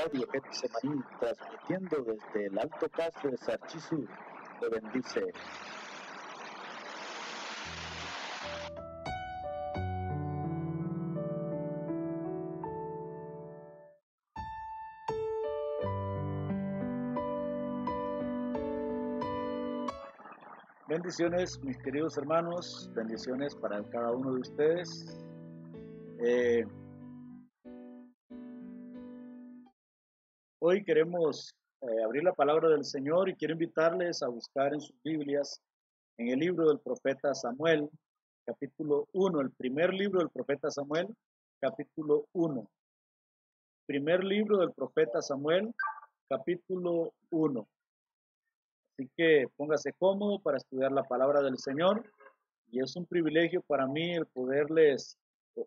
Radio Getsemaní, transmitiendo desde el Alto Castro de Sarchizú, te bendice. Bendiciones, mis queridos hermanos, bendiciones para cada uno de ustedes. Hoy queremos abrir la palabra del Señor y quiero invitarles a buscar en sus Biblias, en el libro del profeta Samuel, capítulo 1, el primer libro del profeta Samuel, capítulo 1. Primer libro del profeta Samuel, capítulo 1. Así que póngase cómodo para estudiar la palabra del Señor y es un privilegio para mí el poderles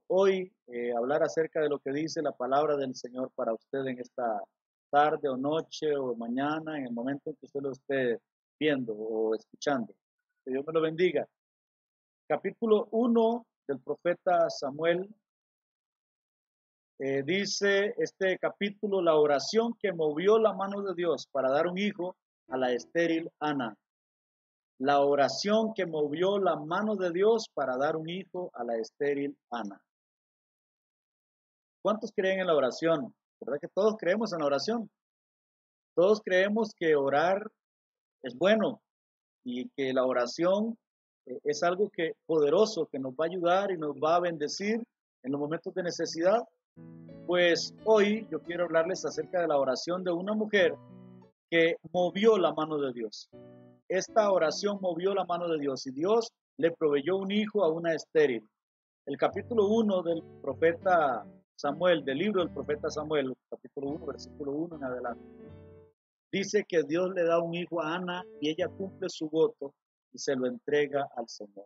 hoy hablar acerca de lo que dice la palabra del Señor para usted en esta tarde o noche o mañana, en el momento en que usted lo esté viendo o escuchando. Que Dios me lo bendiga. Capítulo 1 del profeta Samuel dice este capítulo: la oración que movió la mano de Dios para dar un hijo a la estéril Ana. La oración que movió la mano de Dios para dar un hijo a la estéril Ana. ¿Cuántos creen en la oración? ¿Verdad que todos creemos en la oración? Todos creemos que orar es bueno y que la oración es algo poderoso que nos va a ayudar y nos va a bendecir en los momentos de necesidad. Pues hoy yo quiero hablarles acerca de la oración de una mujer que movió la mano de Dios. Esta oración movió la mano de Dios y Dios le proveyó un hijo a una estéril. El capítulo 1 del profeta Samuel, del libro del profeta Samuel, capítulo 1, versículo 1 en adelante, dice que Dios le da un hijo a Ana y ella cumple su voto y se lo entrega al Señor.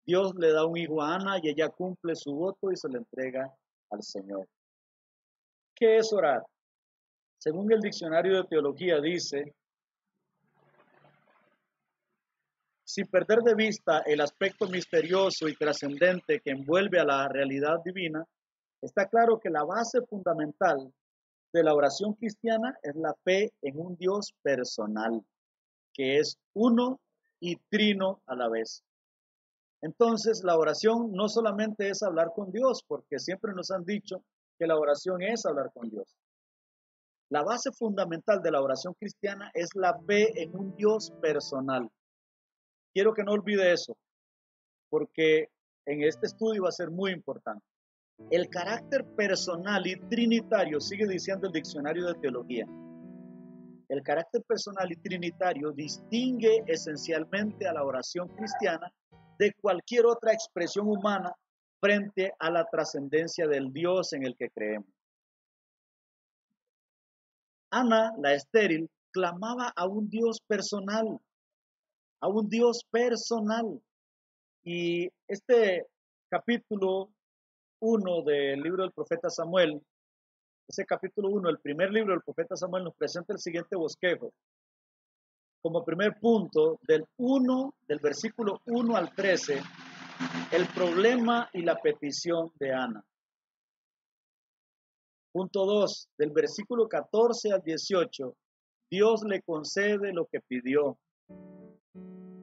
Dios le da un hijo a Ana y ella cumple su voto y se lo entrega al Señor. ¿Qué es orar? Según el diccionario de teología dice: sin perder de vista el aspecto misterioso y trascendente que envuelve a la realidad divina, está claro que la base fundamental de la oración cristiana es la fe en un Dios personal, que es uno y trino a la vez. Entonces, la oración no solamente es hablar con Dios, porque siempre nos han dicho que la oración es hablar con Dios. La base fundamental de la oración cristiana es la fe en un Dios personal. Quiero que no olvide eso, porque en este estudio va a ser muy importante. El carácter personal y trinitario, sigue diciendo el diccionario de teología, el carácter personal y trinitario distingue esencialmente a la oración cristiana de cualquier otra expresión humana frente a la trascendencia del Dios en el que creemos. Ana, la estéril, clamaba a un Dios personal, a un Dios personal. Y este capítulo 1 del libro del profeta Samuel, ese capítulo 1, el primer libro del profeta Samuel, nos presenta el siguiente bosquejo. Como primer punto, del versículo 1 al 13, el problema y la petición de Ana. Punto 2, del versículo 14 al 18, Dios le concede lo que pidió.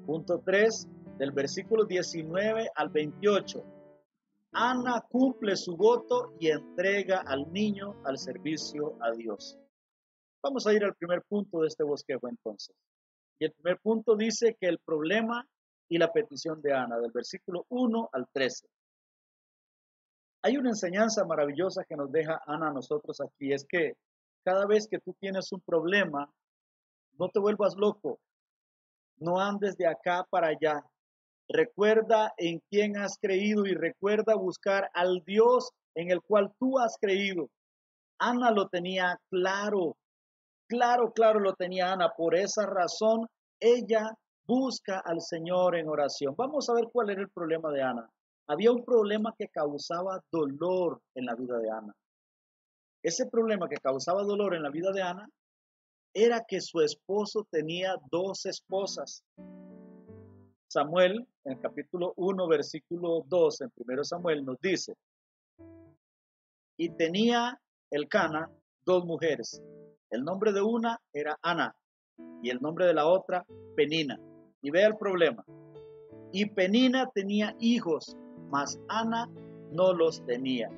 Punto 3, del versículo 19 al 28, Ana cumple su voto y entrega al niño al servicio a Dios. Vamos a ir al primer punto de este bosquejo entonces. Y el primer punto dice que el problema y la petición de Ana, del versículo 1 al 13. Hay una enseñanza maravillosa que nos deja Ana a nosotros aquí, es que cada vez que tú tienes un problema, no te vuelvas loco, no andes de acá para allá. Recuerda en quién has creído y recuerda buscar al Dios en el cual tú has creído. Ana lo tenía claro lo tenía Ana. Por esa razón, ella busca al Señor en oración. Vamos a ver cuál era el problema de Ana. Había un problema que causaba dolor en la vida de Ana. Ese problema que causaba dolor en la vida de Ana era que su esposo tenía 2 esposas. Samuel, en el capítulo 1, versículo 2, en 1 Samuel, nos dice: y tenía Elcana dos mujeres. El nombre de una era Ana y el nombre de la otra Penina. Y vea el problema. Y Penina tenía hijos, mas Ana no los tenía.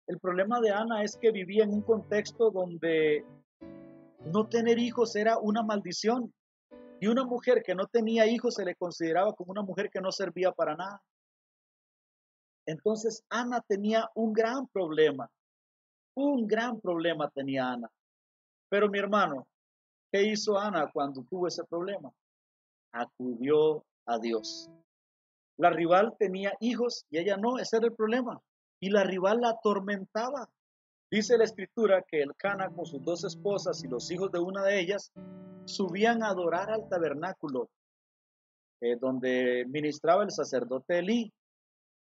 El problema de Ana es que vivía en un contexto donde no tener hijos era una maldición. Y una mujer que no tenía hijos se le consideraba como una mujer que no servía para nada. Entonces Ana tenía un gran problema tenía Ana. Pero mi hermano, ¿qué hizo Ana cuando tuvo ese problema? Acudió a Dios. La rival tenía hijos y ella no, ese era el problema. Y la rival la atormentaba. Dice la escritura que Elcana con sus dos esposas y los hijos de una de ellas subían a adorar al tabernáculo donde ministraba el sacerdote Elí.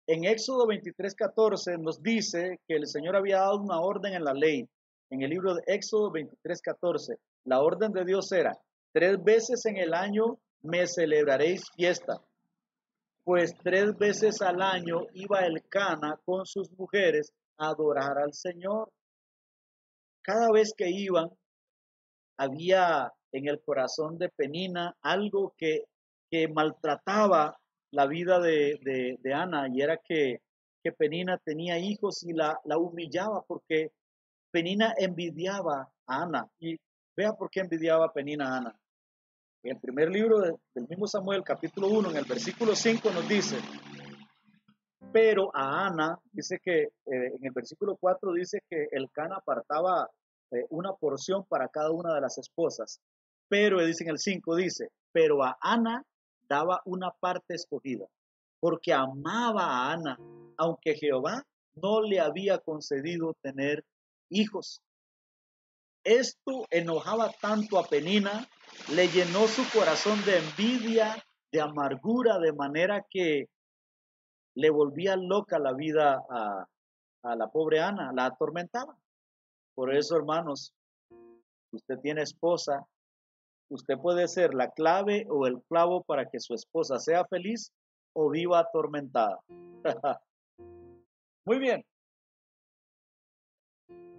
En Éxodo 23:14 nos dice que el Señor había dado una orden en la ley. En el libro de Éxodo 23:14, la orden de Dios era: 3 veces en el año me celebraréis fiesta. Pues 3 veces al año iba Elcana con sus mujeres a adorar al Señor. Cada vez que iban, había en el corazón de Penina algo que maltrataba la vida de Ana, y era que Penina tenía hijos y la humillaba porque Penina envidiaba a Ana. Y vea por qué envidiaba Penina a Ana. En el primer libro del mismo Samuel, capítulo 1, en el versículo 5 nos dice: pero a Ana, dice que en el versículo 4 dice que Elcana apartaba una porción para cada una de las esposas. Pero dice en el 5, dice: pero a Ana daba una parte escogida, porque amaba a Ana, aunque Jehová no le había concedido tener hijos. Esto enojaba tanto a Penina, le llenó su corazón de envidia, de amargura, de manera que le volvía loca la vida a la pobre Ana, la atormentaba. Por eso, hermanos, usted tiene esposa, usted puede ser la clave o el clavo para que su esposa sea feliz o viva atormentada. Muy bien.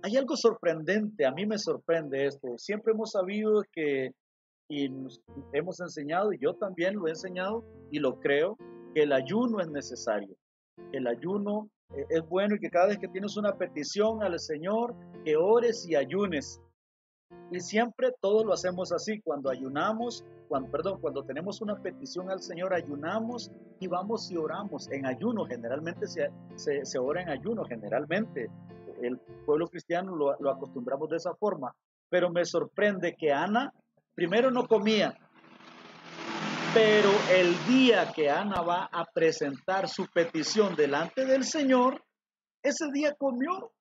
Hay algo sorprendente, a mí me sorprende esto. Siempre hemos sabido que, y nos hemos enseñado, y yo también lo he enseñado y lo creo, que el ayuno es necesario. El ayuno es bueno, y que cada vez que tienes una petición al Señor, que ores y ayunes. Y siempre todos lo hacemos así: cuando ayunamos, cuando tenemos una petición al Señor, ayunamos y vamos y oramos en ayuno. Generalmente se ora en ayuno, generalmente. El pueblo cristiano lo acostumbramos de esa forma. Pero me sorprende que Ana primero no comía, pero el día que Ana va a presentar su petición delante del Señor, ese día comió.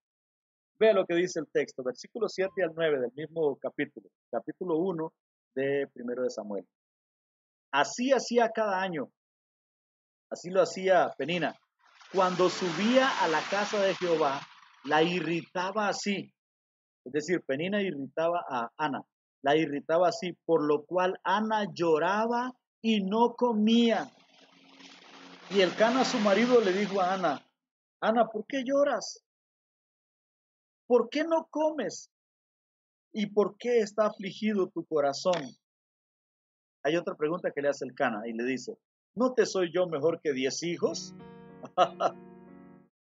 Vea lo que dice el texto, versículos 7 al 9 del mismo capítulo 1 de Primero de Samuel. Así hacía cada año, así lo hacía Penina. Cuando subía a la casa de Jehová, la irritaba así. Es decir, Penina irritaba a Ana, la irritaba así, por lo cual Ana lloraba y no comía. Y Elcana, su marido, le dijo a Ana: Ana, ¿por qué lloras? ¿Por qué no comes? ¿Y por qué está afligido tu corazón? Hay otra pregunta que le hace Elcana y le dice: ¿no te soy yo mejor que 10 hijos?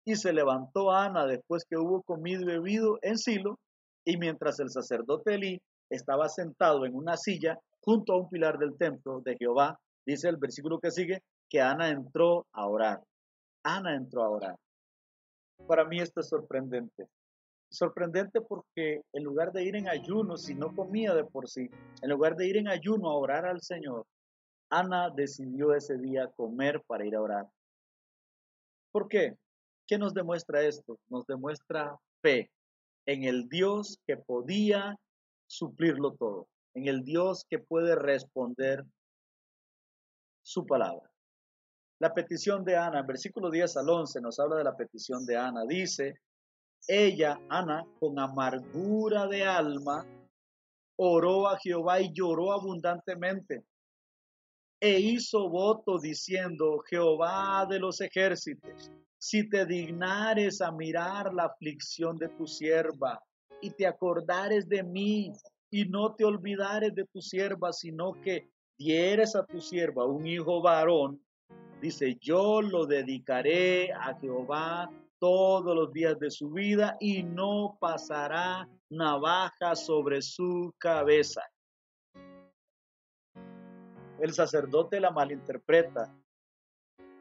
Y se levantó Ana después que hubo comido y bebido en Silo, y mientras el sacerdote Elí estaba sentado en una silla junto a un pilar del templo de Jehová, dice el versículo que sigue, que Ana entró a orar. Ana entró a orar. Para mí esto es sorprendente. Sorprendente porque en lugar de ir en ayuno, si no comía de por sí, en lugar de ir en ayuno a orar al Señor, Ana decidió ese día comer para ir a orar. ¿Por qué? ¿Qué nos demuestra esto? Nos demuestra fe en el Dios que podía suplirlo todo, en el Dios que puede responder su palabra. La petición de Ana, en versículo 10 al 11 nos habla de la petición de Ana. Dice: ella, Ana, con amargura de alma, oró a Jehová y lloró abundantemente. E hizo voto diciendo: Jehová de los ejércitos, si te dignares a mirar la aflicción de tu sierva y te acordares de mí, y no te olvidares de tu sierva, sino que dieres a tu sierva un hijo varón, dice, yo lo dedicaré a Jehová todos los días de su vida y no pasará navaja sobre su cabeza. El sacerdote la malinterpreta.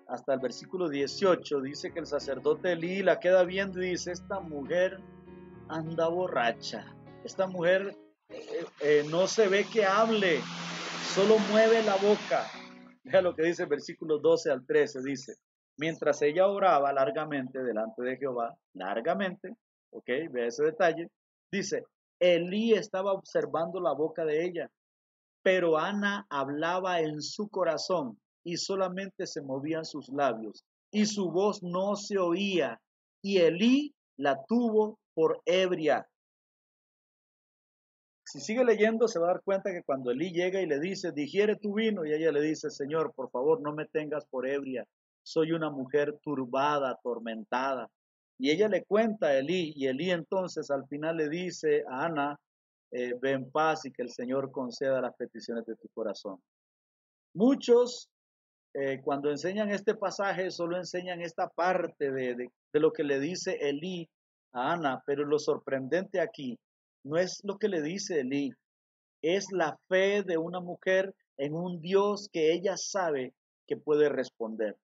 Hasta el versículo 18 dice que el sacerdote Elí la queda viendo y dice, esta mujer anda borracha. Esta mujer no se ve que hable, solo mueve la boca. Vea lo que dice el versículo 12 al 13, dice, mientras ella oraba largamente delante de Jehová, largamente, ok, vea ese detalle, dice, Elí estaba observando la boca de ella, pero Ana hablaba en su corazón y solamente se movían sus labios y su voz no se oía, y Elí la tuvo por ebria. Si sigue leyendo se va a dar cuenta que cuando Elí llega y le dice, digiere tu vino, y ella le dice, Señor, por favor, no me tengas por ebria, soy una mujer turbada, atormentada. Y ella le cuenta a Elí, y Elí entonces al final le dice a Ana, ve en paz y que el Señor conceda las peticiones de tu corazón. Muchos cuando enseñan este pasaje solo enseñan esta parte de lo que le dice Elí a Ana, pero lo sorprendente aquí no es lo que le dice Elí, es la fe de una mujer en un Dios que ella sabe que puede responder.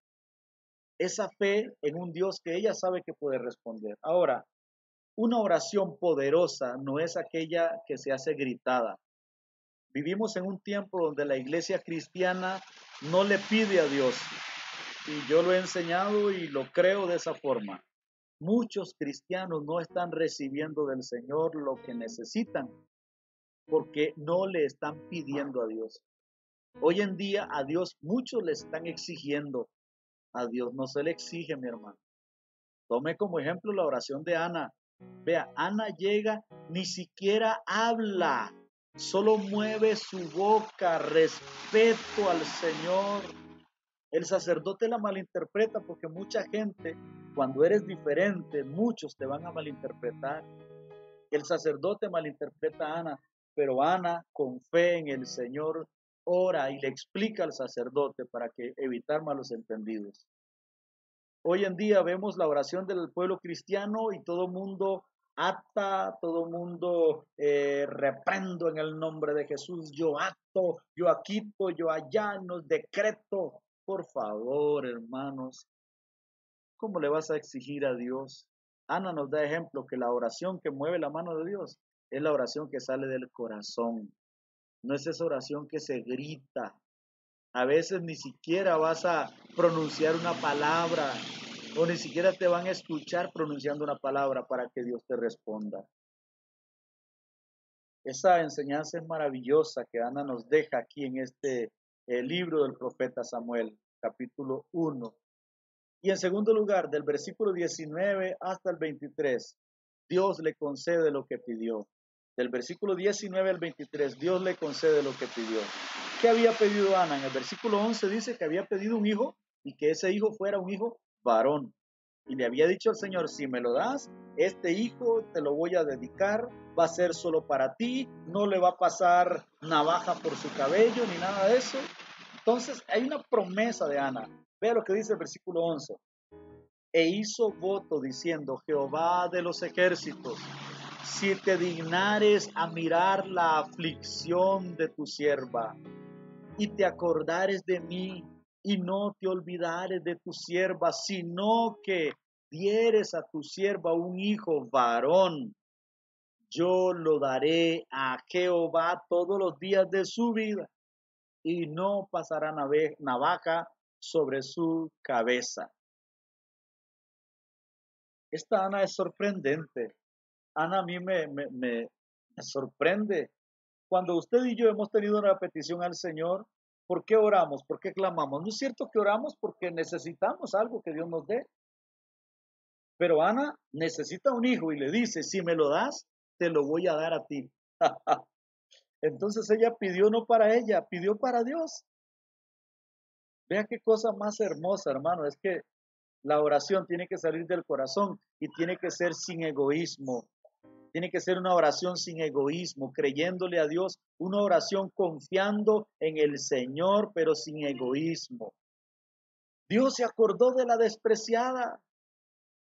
Esa fe en un Dios que ella sabe que puede responder. Ahora, una oración poderosa no es aquella que se hace gritada. Vivimos en un tiempo donde la iglesia cristiana no le pide a Dios, y yo lo he enseñado y lo creo de esa forma. Muchos cristianos no están recibiendo del Señor lo que necesitan porque no le están pidiendo a Dios. Hoy en día a Dios muchos le están exigiendo. A Dios no se le exige, mi hermano. Tome como ejemplo la oración de Ana. Vea, Ana llega, ni siquiera habla, solo mueve su boca, respeto al Señor. El sacerdote la malinterpreta porque mucha gente, cuando eres diferente, muchos te van a malinterpretar. El sacerdote malinterpreta a Ana, pero Ana, con fe en el Señor, ora y le explica al sacerdote para que evitar malos entendidos. Hoy en día vemos la oración del pueblo cristiano y todo mundo ata, todo mundo reprendo en el nombre de Jesús, yo ato, yo quito, yo allano, decreto. Por favor, hermanos, ¿cómo le vas a exigir a Dios? Ana nos da ejemplo que la oración que mueve la mano de Dios es la oración que sale del corazón. No es esa oración que se grita. A veces ni siquiera vas a pronunciar una palabra o ni siquiera te van a escuchar pronunciando una palabra para que Dios te responda. Esa enseñanza es maravillosa que Ana nos deja aquí en este libro del profeta Samuel, capítulo 1. Y en segundo lugar, del versículo 19 hasta el 23, Dios le concede lo que pidió. Del versículo 19 al 23, Dios le concede lo que pidió. ¿Qué había pedido Ana? En el versículo 11 dice que había pedido un hijo y que ese hijo fuera un hijo varón. Y le había dicho al Señor, si me lo das, este hijo te lo voy a dedicar, va a ser solo para ti, no le va a pasar navaja por su cabello ni nada de eso. Entonces hay una promesa de Ana. Vea lo que dice el versículo 11. E hizo voto diciendo, Jehová de los ejércitos, si te dignares a mirar la aflicción de tu sierva, y te acordares de mí, y no te olvidares de tu sierva, sino que dieres a tu sierva un hijo varón, yo lo daré a Jehová todos los días de su vida, y no pasará navaja sobre su cabeza. Esta Ana es sorprendente. Ana a mí me sorprende. Cuando usted y yo hemos tenido una petición al Señor, ¿por qué oramos? ¿Por qué clamamos? No es cierto que oramos porque necesitamos algo que Dios nos dé. Pero Ana necesita un hijo y le dice, si me lo das, te lo voy a dar a ti. Entonces ella pidió no para ella, pidió para Dios. Vea qué cosa más hermosa, hermano. Es que la oración tiene que salir del corazón y tiene que ser sin egoísmo. Tiene que ser una oración sin egoísmo, creyéndole a Dios, una oración confiando en el Señor, pero sin egoísmo. Dios se acordó de la despreciada.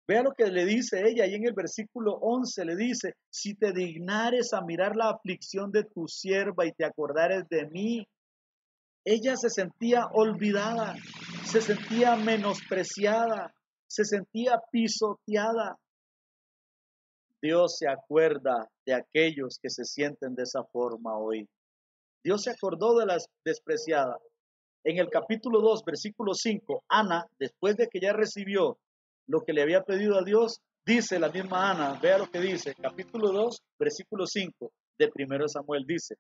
Vea lo que le dice ella, y en el versículo 11 le dice, si te dignares a mirar la aflicción de tu sierva y te acordares de mí. Ella se sentía olvidada, se sentía menospreciada, se sentía pisoteada. Dios se acuerda de aquellos que se sienten de esa forma hoy. Dios se acordó de las despreciadas. En el capítulo 2, versículo 5, Ana, después de que ya recibió lo que le había pedido a Dios, dice la misma Ana, vea lo que dice, capítulo 2, versículo 5 de 1 Samuel, dice,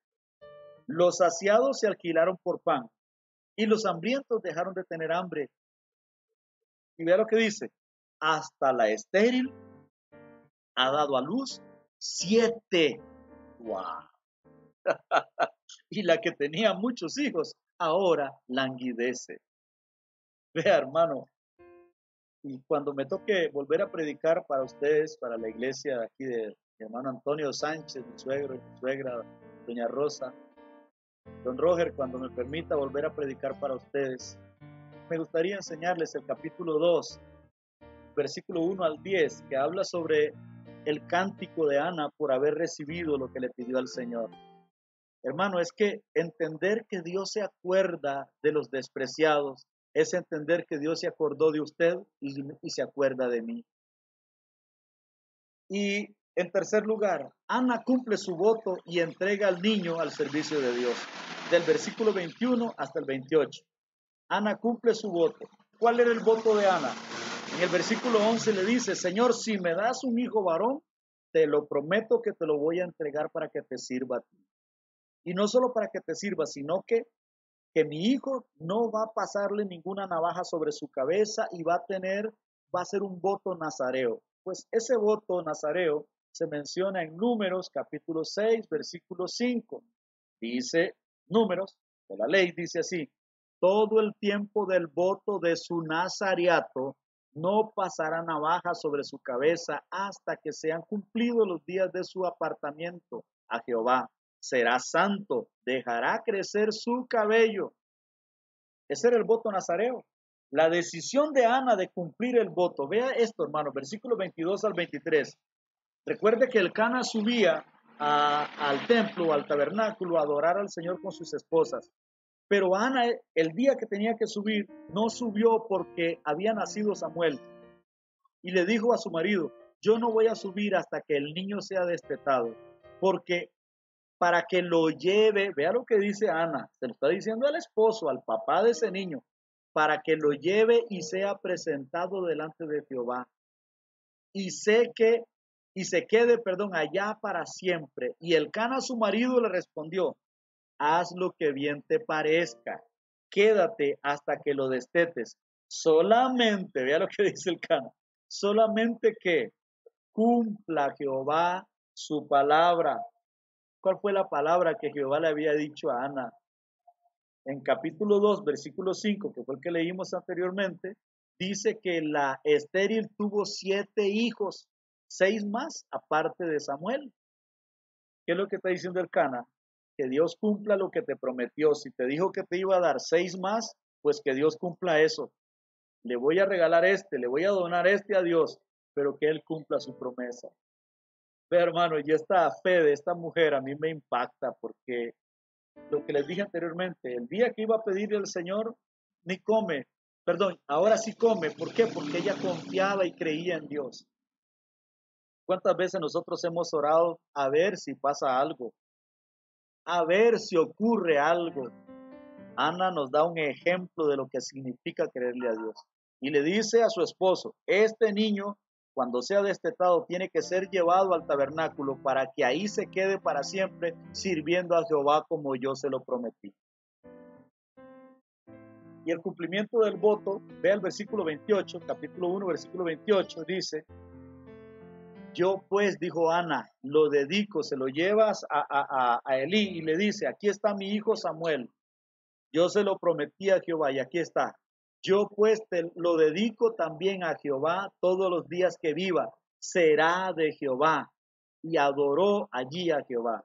los saciados se alquilaron por pan y los hambrientos dejaron de tener hambre. Y vea lo que dice, hasta la estéril ha dado a luz 7. ¡Wow! Y la que tenía muchos hijos, ahora languidece. Vea, hermano, y cuando me toque volver a predicar para ustedes, para la iglesia de aquí de mi hermano Antonio Sánchez, mi suegro y mi suegra, doña Rosa, don Roger, cuando me permita volver a predicar para ustedes, me gustaría enseñarles el capítulo 2, versículo 1 al 10, que habla sobre el cántico de Ana por haber recibido lo que le pidió al Señor. Hermano, es que entender que Dios se acuerda de los despreciados es entender que Dios se acordó de usted y se acuerda de mí. Y en tercer lugar, Ana cumple su voto y entrega al niño al servicio de Dios. Del versículo 21 hasta el 28. Ana cumple su voto. ¿Cuál era el voto de Ana? En el versículo 11 le dice, Señor, si me das un hijo varón, te lo prometo que te lo voy a entregar para que te sirva a ti. Y no solo para que te sirva, sino que mi hijo no va a pasarle ninguna navaja sobre su cabeza y va a ser un voto nazareo. Pues ese voto nazareo se menciona en Números capítulo 6, versículo 5. Dice, Números de la ley, dice así, todo el tiempo del voto de su nazareato no pasará navaja sobre su cabeza hasta que sean cumplidos los días de su apartamiento a Jehová. Será santo, dejará crecer su cabello. Ese era el voto nazareo. La decisión de Ana de cumplir el voto. Vea esto, hermano, versículo 22 al 23. Recuerde que el Cana subía al templo, al tabernáculo, a adorar al Señor con sus esposas. Pero Ana, el día que tenía que subir, no subió porque había nacido Samuel. Y le dijo a su marido, yo no voy a subir hasta que el niño sea destetado, porque para que lo lleve, vea lo que dice Ana, se lo está diciendo al esposo, al papá de ese niño, para que lo lleve y sea presentado delante de Jehová. Y se quede, allá para siempre. Y el Cana, su marido, le respondió, haz lo que bien te parezca, quédate hasta que lo destetes. Solamente, vea lo que dice el Cana, solamente que cumpla Jehová su palabra. ¿Cuál fue la palabra que Jehová le había dicho a Ana? En capítulo 2, versículo 5, que fue el que leímos anteriormente, dice que la estéril tuvo 7 hijos, 6 más aparte de Samuel. ¿Qué es lo que está diciendo el Cana? Que Dios cumpla lo que te prometió. Si te dijo que te iba a dar 6 más, pues que Dios cumpla eso. Le voy a regalar le voy a donar a Dios, pero que Él cumpla su promesa. Ve, hermano, y esta fe de esta mujer a mí me impacta porque lo que les dije anteriormente, el día que iba a pedirle al Señor, ni come, ahora sí come. ¿Por qué? Porque ella confiaba y creía en Dios. ¿Cuántas veces nosotros hemos orado a ver si pasa algo? A ver si ocurre algo. Ana nos da un ejemplo de lo que significa creerle a Dios. Y le dice a su esposo, este niño, cuando sea destetado, tiene que ser llevado al tabernáculo para que ahí se quede para siempre sirviendo a Jehová como yo se lo prometí. Y el cumplimiento del voto, ve el versículo 28, capítulo 1, versículo 28, dice, yo pues, dijo Ana, lo dedico, se lo llevas a Elí y le dice, aquí está mi hijo Samuel, yo se lo prometí a Jehová y aquí está. Yo pues te lo dedico también a Jehová todos los días que viva, será de Jehová. y adoró allí a Jehová.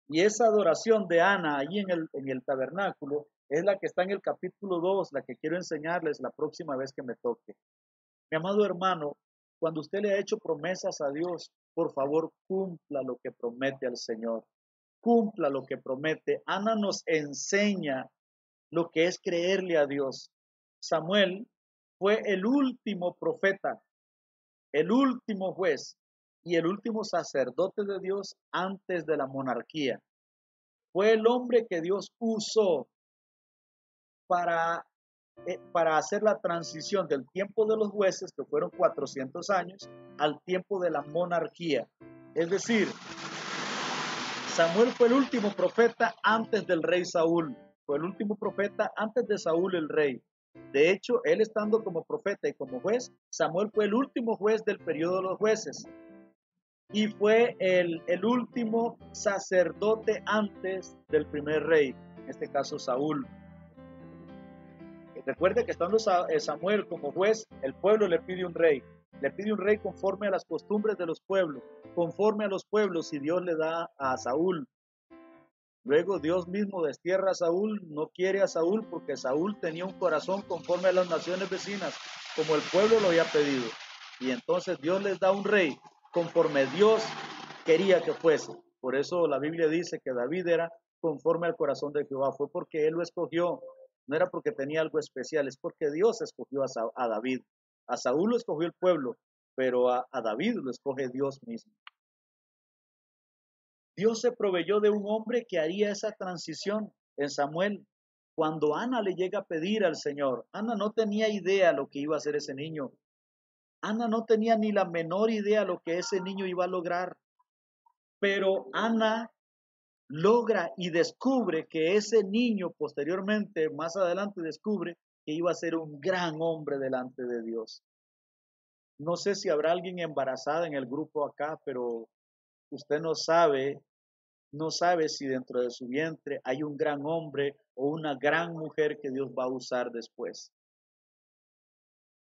Y esa adoración de Ana allí en el tabernáculo es la que está en el capítulo 2, la que quiero enseñarles la próxima vez que me toque. Mi amado hermano, cuando usted le ha hecho promesas a Dios, por favor cumpla lo que promete al Señor. Cumpla lo que promete. Ana nos enseña lo que es creerle a Dios. Samuel fue el último profeta, el último juez y el último sacerdote de Dios antes de la monarquía. Fue el hombre que Dios usó para, para hacer la transición del tiempo de los jueces, que fueron 400 años, al tiempo de la monarquía. Es decir, Samuel fue el último profeta antes del rey Saúl. Fue el último profeta antes de Saúl el rey. De hecho, él estando como profeta y como juez, Samuel fue el último juez del periodo de los jueces. Y fue el último sacerdote antes del primer rey, en este caso Saúl. Recuerde que estando Samuel como juez, el pueblo le pide un rey. Le pide un rey conforme a las costumbres de los pueblos, conforme a los pueblos, y Dios le da a Saúl. Luego Dios mismo destierra a Saúl, no quiere a Saúl porque Saúl tenía un corazón conforme a las naciones vecinas, como el pueblo lo había pedido. Y entonces Dios les da un rey conforme Dios quería que fuese. Por eso la Biblia dice que David era conforme al corazón de Jehová. Fue porque él lo escogió, no era porque tenía algo especial, es porque Dios escogió a David. A Saúl lo escogió el pueblo, pero a David lo escoge Dios mismo. Dios se proveyó de un hombre que haría esa transición en Samuel. Cuando Ana le llega a pedir al Señor, Ana no tenía idea lo que iba a hacer ese niño. Ana no tenía ni la menor idea lo que ese niño iba a lograr. Pero Ana logra y descubre que ese niño posteriormente, más adelante descubre que iba a ser un gran hombre delante de Dios. No sé si habrá alguien embarazada en el grupo acá, pero usted no sabe si dentro de su vientre hay un gran hombre o una gran mujer que Dios va a usar después.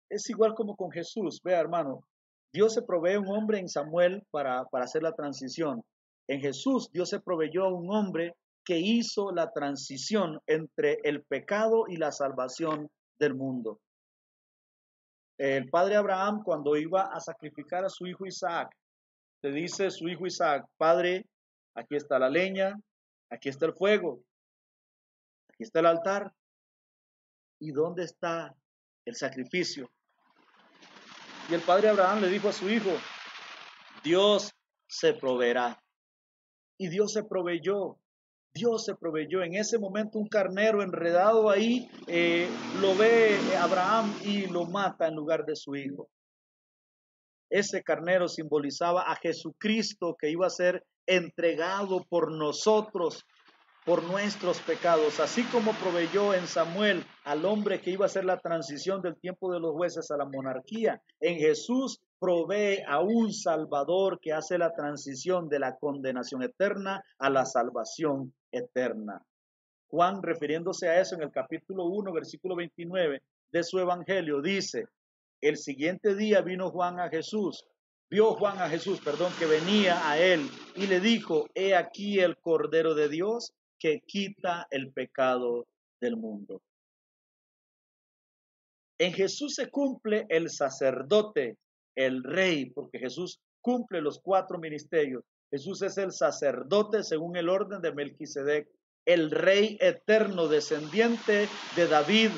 Es igual como con Jesús. Vea, hermano, Dios se provee un hombre en Samuel para hacer la transición. En Jesús, Dios se proveyó a un hombre que hizo la transición entre el pecado y la salvación del mundo. El padre Abraham, cuando iba a sacrificar a su hijo Isaac, le dice a su hijo Isaac: Padre, aquí está la leña, aquí está el fuego, aquí está el altar. ¿Y dónde está el sacrificio? Y el padre Abraham le dijo a su hijo: Dios se proveerá. Y Dios se proveyó. Dios se proveyó. En ese momento un carnero enredado ahí, lo ve Abraham y lo mata en lugar de su hijo. Ese carnero simbolizaba a Jesucristo, que iba a ser entregado por nosotros, por nuestros pecados, así como proveyó en Samuel al hombre que iba a hacer la transición del tiempo de los jueces a la monarquía. En Jesús provee a un Salvador que hace la transición de la condenación eterna a la salvación eterna. Juan, refiriéndose a eso en el capítulo 1, versículo 29 de su evangelio, dice: el siguiente día vio Juan a Jesús, que venía a él, y le dijo: he aquí el Cordero de Dios que quita el pecado del mundo. En Jesús se cumple el sacerdote, el rey, porque Jesús cumple los 4 ministerios. Jesús es el sacerdote según el orden de Melquisedec, el rey eterno, descendiente de David,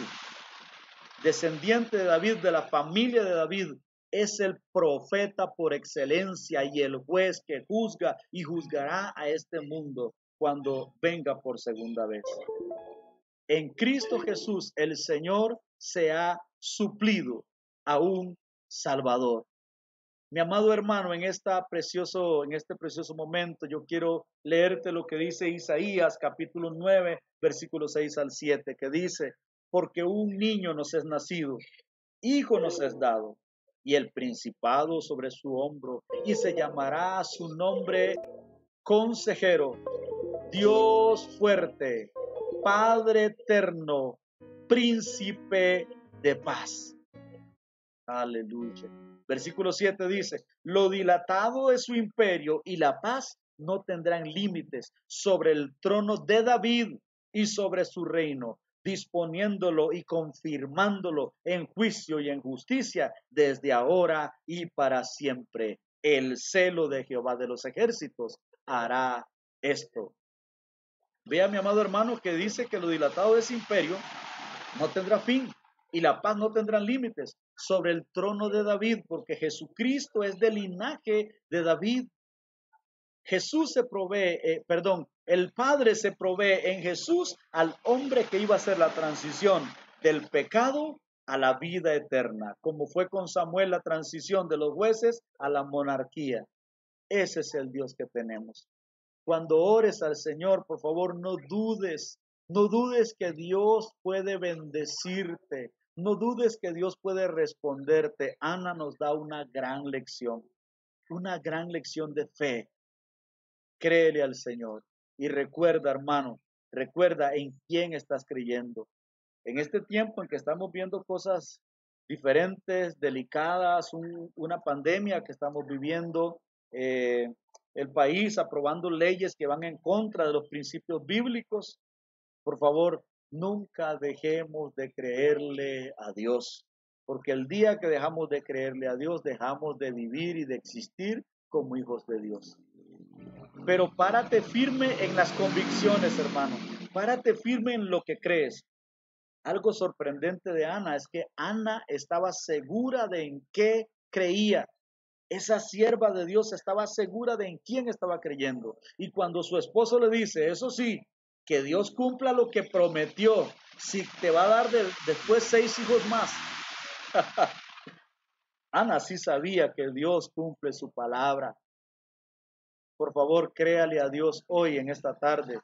de la familia de David. Es el profeta por excelencia y el juez que juzga y juzgará a este mundo cuando venga por segunda vez. En Cristo Jesús el Señor se ha suplido a un Salvador. Mi amado hermano, en este precioso momento yo quiero leerte lo que dice Isaías capítulo 9, versículos 6 al 7, que dice: porque un niño nos es nacido, hijo nos es dado, y el principado sobre su hombro, y se llamará su nombre Consejero, Dios fuerte, Padre eterno, Príncipe de paz. Aleluya. Versículo 7 dice, lo dilatado de su imperio y la paz no tendrán límites sobre el trono de David y sobre su reino, disponiéndolo y confirmándolo en juicio y en justicia desde ahora y para siempre. El celo de Jehová de los ejércitos hará esto. Vea, mi amado hermano, que dice que lo dilatado de ese imperio no tendrá fin y la paz no tendrá límites sobre el trono de David, porque Jesucristo es del linaje de David. Jesús se provee, el Padre se provee en Jesús al hombre que iba a hacer la transición del pecado a la vida eterna, como fue con Samuel la transición de los jueces a la monarquía. Ese es el Dios que tenemos. Cuando ores al Señor, por favor, no dudes que Dios puede bendecirte, no dudes que Dios puede responderte. Ana nos da una gran lección de fe. Créele al Señor y recuerda, hermano, recuerda en quién estás creyendo. En este tiempo en que estamos viendo cosas diferentes, delicadas, una pandemia que estamos viviendo, el país aprobando leyes que van en contra de los principios bíblicos, por favor, nunca dejemos de creerle a Dios, porque el día que dejamos de creerle a Dios, dejamos de vivir y de existir como hijos de Dios. Pero párate firme en las convicciones, hermano. Párate firme en lo que crees. Algo sorprendente de Ana es que Ana estaba segura de en qué creía. Esa sierva de Dios estaba segura de en quién estaba creyendo. Y cuando su esposo le dice, eso sí, que Dios cumpla lo que prometió, si te va a dar después 6 hijos más. Ana sí sabía que Dios cumple su palabra. Por favor, créale a Dios hoy en esta tarde.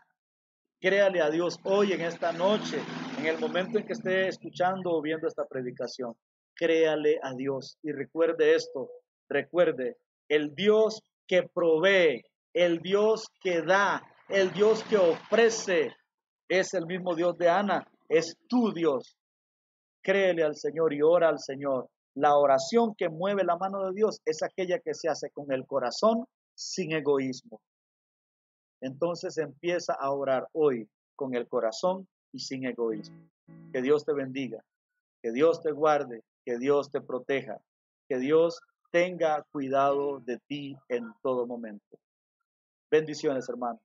Créale a Dios hoy en esta noche, en el momento en que esté escuchando o viendo esta predicación. Créale a Dios y recuerde esto, recuerde, el Dios que provee, el Dios que da, el Dios que ofrece, es el mismo Dios de Ana, es tu Dios. Créele al Señor y ora al Señor. La oración que mueve la mano de Dios es aquella que se hace con el corazón sin egoísmo. Entonces empieza a orar hoy con el corazón y sin egoísmo. Que Dios te bendiga, que Dios te guarde, que Dios te proteja, que Dios tenga cuidado de ti en todo momento. Bendiciones, hermano.